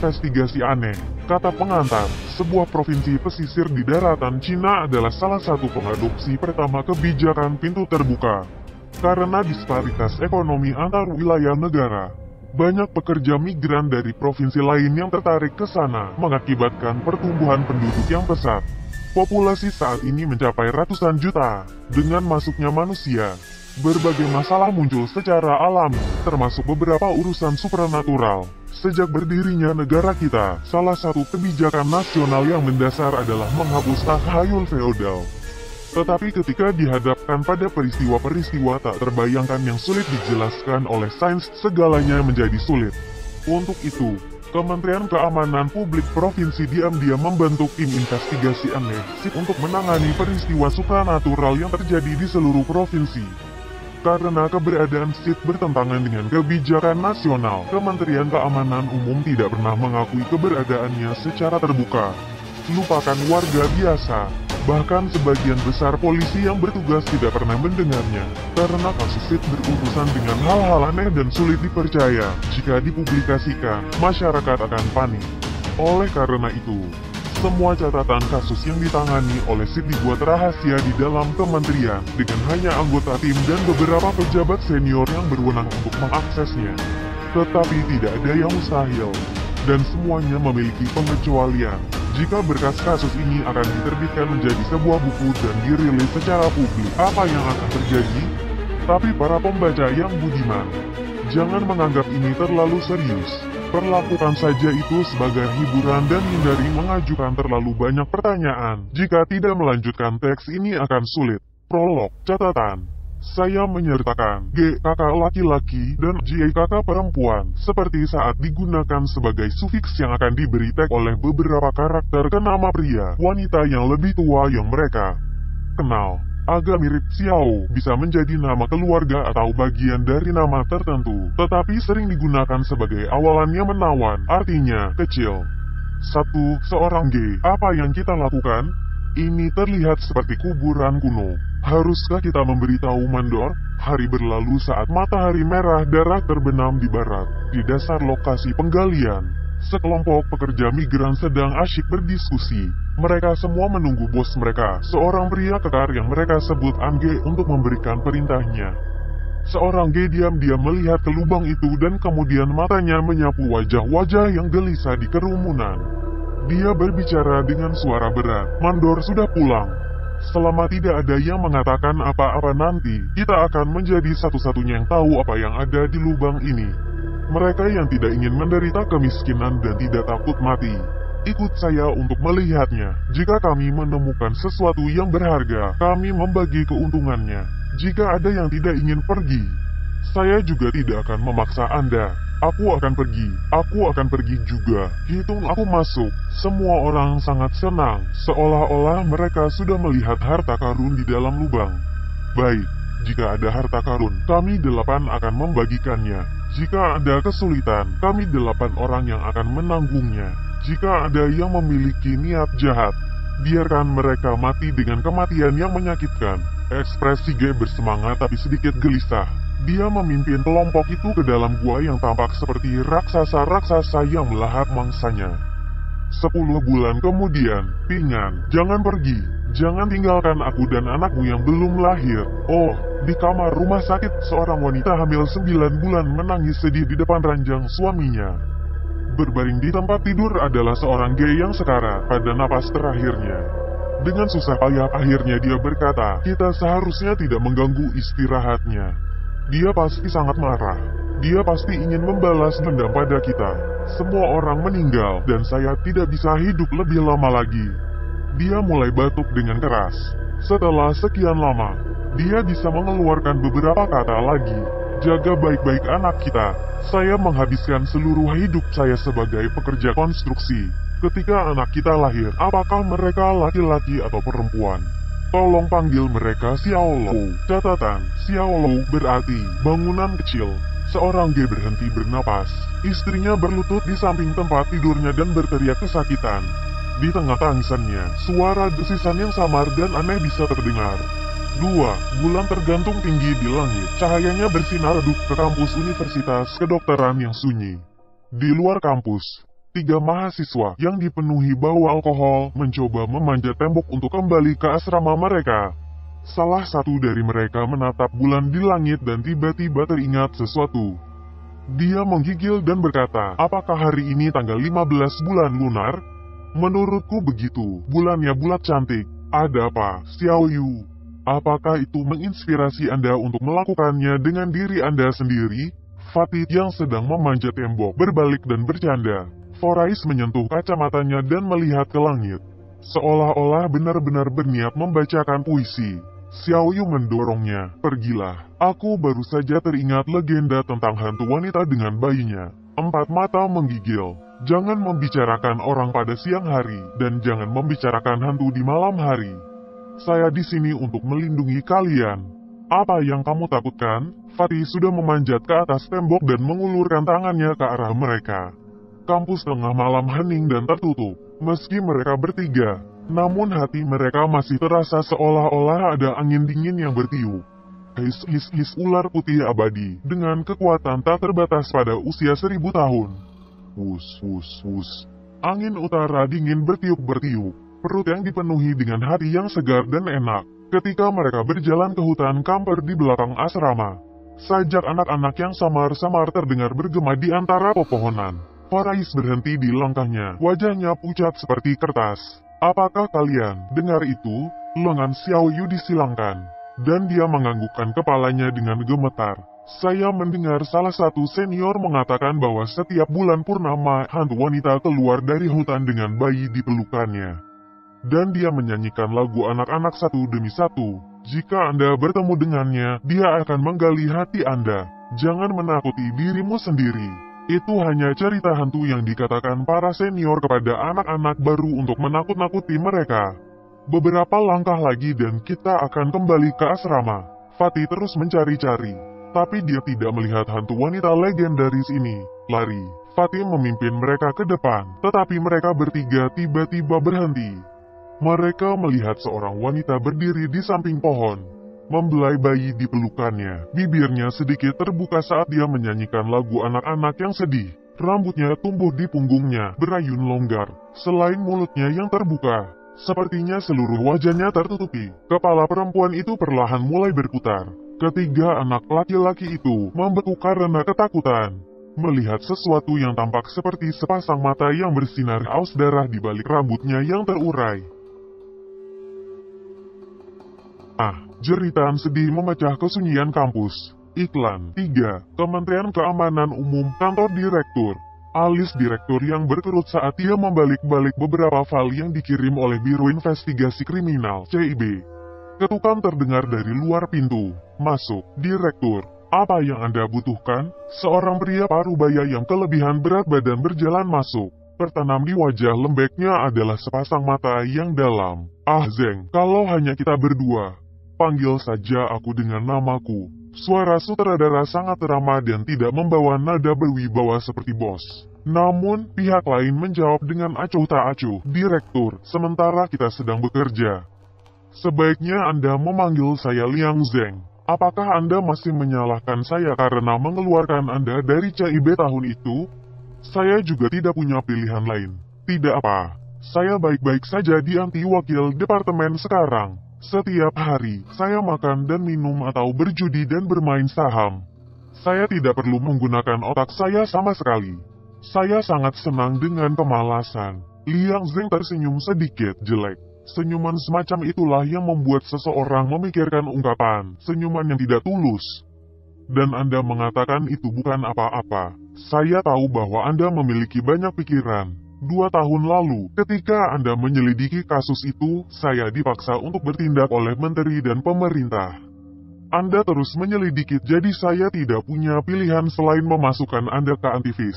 investigasi aneh. Kata pengantar, sebuah provinsi pesisir di daratan Cina adalah salah satu pengadopsi pertama kebijakan pintu terbuka. Karena disparitas ekonomi antar wilayah negara, banyak pekerja migran dari provinsi lain yang tertarik ke sana, mengakibatkan pertumbuhan penduduk yang pesat. Populasi saat ini mencapai ratusan juta. Dengan masuknya manusia, berbagai masalah muncul secara alami, termasuk beberapa urusan supranatural. Sejak berdirinya negara kita, salah satu kebijakan nasional yang mendasar adalah menghapus takhayul feodal. Tetapi ketika dihadapkan pada peristiwa-peristiwa tak terbayangkan yang sulit dijelaskan oleh sains, segalanya menjadi sulit. Untuk itu, Kementerian Keamanan Publik Provinsi diam-diam membentuk tim investigasi aneh untuk menangani peristiwa supranatural yang terjadi di seluruh provinsi. Karena keberadaan SIT bertentangan dengan kebijakan nasional, Kementerian Keamanan Umum tidak pernah mengakui keberadaannya secara terbuka. Lupakan warga biasa, bahkan sebagian besar polisi yang bertugas tidak pernah mendengarnya, karena kasus SIT berurusan dengan hal-hal aneh dan sulit dipercaya. Jika dipublikasikan, masyarakat akan panik. Oleh karena itu, semua catatan kasus yang ditangani oleh SIT dibuat rahasia di dalam kementerian, dengan hanya anggota tim dan beberapa pejabat senior yang berwenang untuk mengaksesnya. Tetapi tidak ada yang mustahil, dan semuanya memiliki pengecualian. Jika berkas kasus ini akan diterbitkan menjadi sebuah buku dan dirilis secara publik, apa yang akan terjadi? Tapi para pembaca yang budiman, jangan menganggap ini terlalu serius. Perlakukan saja itu sebagai hiburan dan hindari mengajukan terlalu banyak pertanyaan. Jika tidak melanjutkan teks ini akan sulit. Prolog, catatan. Saya menyertakan G kakak laki-laki dan J kakak perempuan, seperti saat digunakan sebagai sufiks yang akan diberi tag oleh beberapa karakter ke nama pria, wanita yang lebih tua yang mereka kenal. Agak mirip Xiao, bisa menjadi nama keluarga atau bagian dari nama tertentu, tetapi sering digunakan sebagai awalan yang menawan, artinya kecil. 1. Seorang G. Apa yang kita lakukan? Ini terlihat seperti kuburan kuno. Haruskah kita memberitahu mandor? Hari berlalu saat matahari merah darah terbenam di barat. Di dasar lokasi penggalian, sekelompok pekerja migran sedang asyik berdiskusi. Mereka semua menunggu bos mereka, seorang pria kekar yang mereka sebut Angge, untuk memberikan perintahnya. Seorang G diam-diam melihat ke lubang itu dan kemudian matanya menyapu wajah-wajah yang gelisah di kerumunan. Dia berbicara dengan suara berat. Mandor sudah pulang. Selama tidak ada yang mengatakan apa-apa nanti, kita akan menjadi satu-satunya yang tahu apa yang ada di lubang ini. Mereka yang tidak ingin menderita kemiskinan dan tidak takut mati, ikut saya untuk melihatnya. Jika kami menemukan sesuatu yang berharga, kami membagi keuntungannya. Jika ada yang tidak ingin pergi, saya juga tidak akan memaksa Anda. Aku akan pergi juga. Hitung aku masuk. Semua orang sangat senang, seolah-olah mereka sudah melihat harta karun di dalam lubang. Baik, jika ada harta karun, kami 8 akan membagikannya. Jika ada kesulitan, kami 8 orang yang akan menanggungnya. Jika ada yang memiliki niat jahat, biarkan mereka mati dengan kematian yang menyakitkan. Ekspresi G bersemangat tapi sedikit gelisah. Dia memimpin kelompok itu ke dalam gua yang tampak seperti raksasa-raksasa yang melahap mangsanya. 10 bulan kemudian, Pingan, jangan pergi. Jangan tinggalkan aku dan anakmu yang belum lahir. Oh, di kamar rumah sakit, seorang wanita hamil 9 bulan menangis sedih di depan ranjang suaminya. Berbaring di tempat tidur adalah seorang G yang sekarat pada napas terakhirnya. Dengan susah payah akhirnya dia berkata, kita seharusnya tidak mengganggu istirahatnya. Dia pasti sangat marah. Dia pasti ingin membalas dendam pada kita. Semua orang meninggal dan saya tidak bisa hidup lebih lama lagi. Dia mulai batuk dengan keras. Setelah sekian lama, dia bisa mengeluarkan beberapa kata lagi. Jaga baik-baik anak kita. Saya menghabiskan seluruh hidup saya sebagai pekerja konstruksi. Ketika anak kita lahir, apakah mereka laki-laki atau perempuan? Tolong panggil mereka Xiaolou. Catatan, Xiaolou berarti bangunan kecil. Seorang G berhenti bernapas. Istrinya berlutut di samping tempat tidurnya dan berteriak kesakitan. Di tengah tangisannya, suara desisan yang samar dan aneh bisa terdengar. 2. Bulan tergantung tinggi di langit. Cahayanya bersinar redup ke kampus Universitas Kedokteran yang sunyi. Di luar kampus, 3 mahasiswa yang dipenuhi bau alkohol mencoba memanjat tembok untuk kembali ke asrama mereka. Salah satu dari mereka menatap bulan di langit dan tiba-tiba teringat sesuatu. Dia menggigil dan berkata, "Apakah hari ini tanggal 15 bulan lunar? Menurutku begitu, bulannya bulat cantik. Ada apa, Xiao Yu? Apakah itu menginspirasi Anda untuk melakukannya dengan diri Anda sendiri?" Fatih yang sedang memanjat tembok berbalik dan bercanda. Forais menyentuh kacamatanya dan melihat ke langit, seolah-olah benar-benar berniat membacakan puisi. Xiao Yu mendorongnya, "Pergilah, aku baru saja teringat legenda tentang hantu wanita dengan bayinya." Empat mata menggigil. "Jangan membicarakan orang pada siang hari, dan jangan membicarakan hantu di malam hari. Saya di sini untuk melindungi kalian." "Apa yang kamu takutkan?" Fatih sudah memanjat ke atas tembok dan mengulurkan tangannya ke arah mereka. Kampus tengah malam hening dan tertutup. Meski mereka bertiga, namun hati mereka masih terasa seolah-olah ada angin dingin yang bertiup. His ular putih abadi, dengan kekuatan tak terbatas pada usia 1000 tahun. Wus, wus, wus. Angin utara dingin bertiup-bertiup, perut yang dipenuhi dengan hari yang segar dan enak. Ketika mereka berjalan ke hutan kamper di belakang asrama, sajak anak-anak yang samar-samar terdengar bergema di antara pepohonan. Farais berhenti di langkahnya, wajahnya pucat seperti kertas. "Apakah kalian dengar itu?" Lengan Xiao Yu disilangkan, dan dia menganggukkan kepalanya dengan gemetar. "Saya mendengar salah satu senior mengatakan bahwa setiap bulan purnama, hantu wanita keluar dari hutan dengan bayi di pelukannya. Dan dia menyanyikan lagu anak-anak satu demi satu. Jika Anda bertemu dengannya, dia akan menggali hati Anda. Jangan menakuti dirimu sendiri. Itu hanya cerita hantu yang dikatakan para senior kepada anak-anak baru untuk menakut-nakuti mereka. Beberapa langkah lagi dan kita akan kembali ke asrama." Fatih terus mencari-cari, tapi dia tidak melihat hantu wanita legendaris ini. Lari. Fatih memimpin mereka ke depan, tetapi mereka bertiga tiba-tiba berhenti. Mereka melihat seorang wanita berdiri di samping pohon, membelai bayi di pelukannya. Bibirnya sedikit terbuka saat dia menyanyikan lagu anak-anak yang sedih. Rambutnya tumbuh di punggungnya, berayun longgar. Selain mulutnya yang terbuka, sepertinya seluruh wajahnya tertutupi. Kepala perempuan itu perlahan mulai berputar. Ketiga anak laki-laki itu membeku karena ketakutan. Melihat sesuatu yang tampak seperti sepasang mata yang bersinar haus darah di balik rambutnya yang terurai. Jeritan sedih memecah kesunyian kampus. Iklan 3. Kementerian Keamanan Umum, kantor direktur. Alis direktur yang berkerut saat dia membalik-balik beberapa file yang dikirim oleh Biro Investigasi Kriminal, CIB. Ketukan terdengar dari luar pintu. "Masuk, direktur. Apa yang Anda butuhkan?" Seorang pria parubaya yang kelebihan berat badan berjalan masuk. Tertanam di wajah lembeknya adalah sepasang mata yang dalam. "Zeng, kalau hanya kita berdua, panggil saja aku dengan namaku." Suara sutradara sangat ramah dan tidak membawa nada berwibawa seperti bos. Namun, pihak lain menjawab dengan acuh tak acuh, "Direktur, sementara kita sedang bekerja. Sebaiknya Anda memanggil saya Liang Zeng. Apakah Anda masih menyalahkan saya karena mengeluarkan Anda dari CIB tahun itu? Saya juga tidak punya pilihan lain." "Tidak apa, saya baik-baik saja di anti wakil departemen sekarang. Setiap hari, saya makan dan minum atau berjudi dan bermain saham. Saya tidak perlu menggunakan otak saya sama sekali. Saya sangat senang dengan kemalasan." Liang Zeng tersenyum sedikit jelek. Senyuman semacam itulah yang membuat seseorang memikirkan ungkapan, senyuman yang tidak tulus. "Dan Anda mengatakan itu bukan apa-apa. Saya tahu bahwa Anda memiliki banyak pikiran. 2 tahun lalu, ketika Anda menyelidiki kasus itu, saya dipaksa untuk bertindak oleh menteri dan pemerintah. Anda terus menyelidiki, jadi saya tidak punya pilihan selain memasukkan Anda ke antivis."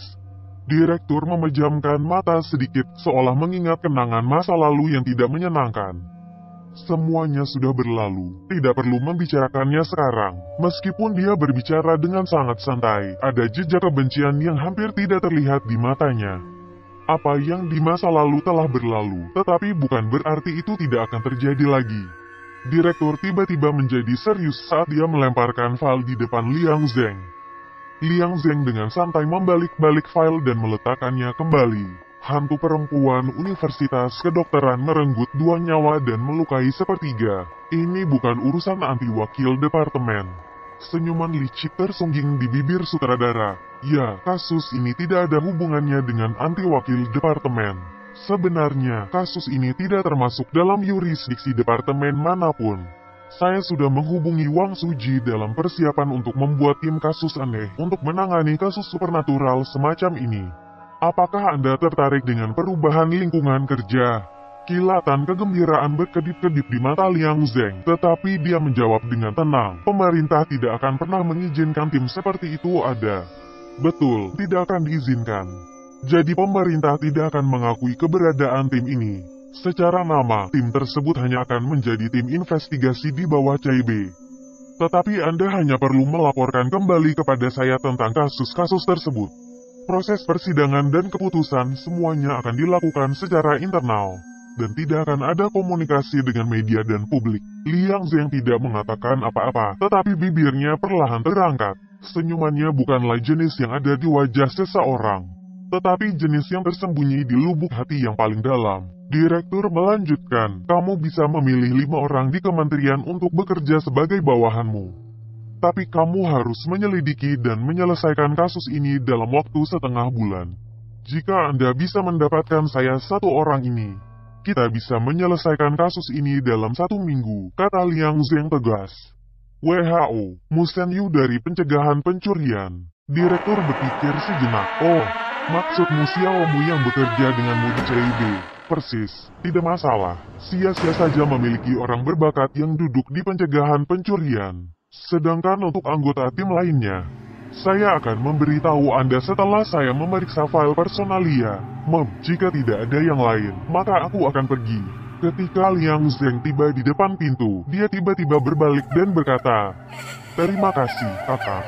Direktur memejamkan mata sedikit, seolah mengingat kenangan masa lalu yang tidak menyenangkan. Semuanya sudah berlalu, tidak perlu membicarakannya sekarang. Meskipun dia berbicara dengan sangat santai, ada jejak kebencian yang hampir tidak terlihat di matanya. Apa yang di masa lalu telah berlalu, tetapi bukan berarti itu tidak akan terjadi lagi. Direktur tiba-tiba menjadi serius saat dia melemparkan file di depan Liang Zeng. Liang Zheng dengan santai membalik-balik file dan meletakkannya kembali. Hantu perempuan Universitas Kedokteran merenggut 2 nyawa dan melukai sepertiga. Ini bukan urusan anti wakil departemen. Senyuman licik tersungging di bibir sutradara. Ya, kasus ini tidak ada hubungannya dengan anti wakil departemen. Sebenarnya, kasus ini tidak termasuk dalam yurisdiksi departemen manapun. Saya sudah menghubungi Wang Suji dalam persiapan untuk membuat tim kasus aneh untuk menangani kasus supernatural semacam ini. Apakah Anda tertarik dengan perubahan lingkungan kerja? Kilatan kegembiraan berkedip-kedip di mata Liang Zheng, tetapi dia menjawab dengan tenang. Pemerintah tidak akan pernah mengizinkan tim seperti itu ada. Betul, tidak akan diizinkan. Jadi pemerintah tidak akan mengakui keberadaan tim ini. Secara nama, tim tersebut hanya akan menjadi tim investigasi di bawah CIB. Tetapi Anda hanya perlu melaporkan kembali kepada saya tentang kasus-kasus tersebut. Proses persidangan dan keputusan semuanya akan dilakukan secara internal. Dan tidak akan ada komunikasi dengan media dan publik. Liang Zheng tidak mengatakan apa-apa, tetapi bibirnya perlahan terangkat. Senyumannya bukanlah jenis yang ada di wajah seseorang, tetapi jenis yang tersembunyi di lubuk hati yang paling dalam. Direktur melanjutkan, kamu bisa memilih 5 orang di kementerian untuk bekerja sebagai bawahanmu. Tapi kamu harus menyelidiki dan menyelesaikan kasus ini dalam waktu setengah bulan. Jika Anda bisa mendapatkan saya 1 orang ini, kita bisa menyelesaikan kasus ini dalam 1 minggu, kata Liang Zheng tegas. WHO, Musen Yu dari pencegahan pencurian. Direktur berpikir sejenak. Oh, maksudmu Xiaomu yang bekerja denganmu di CIB. Persis, tidak masalah. Sia-sia saja memiliki orang berbakat yang duduk di pencegahan pencurian. Sedangkan untuk anggota tim lainnya, saya akan memberitahu Anda setelah saya memeriksa file personalia. Jika tidak ada yang lain, maka aku akan pergi. Ketika Liang Zheng tiba di depan pintu, dia tiba-tiba berbalik dan berkata, terima kasih, kakak.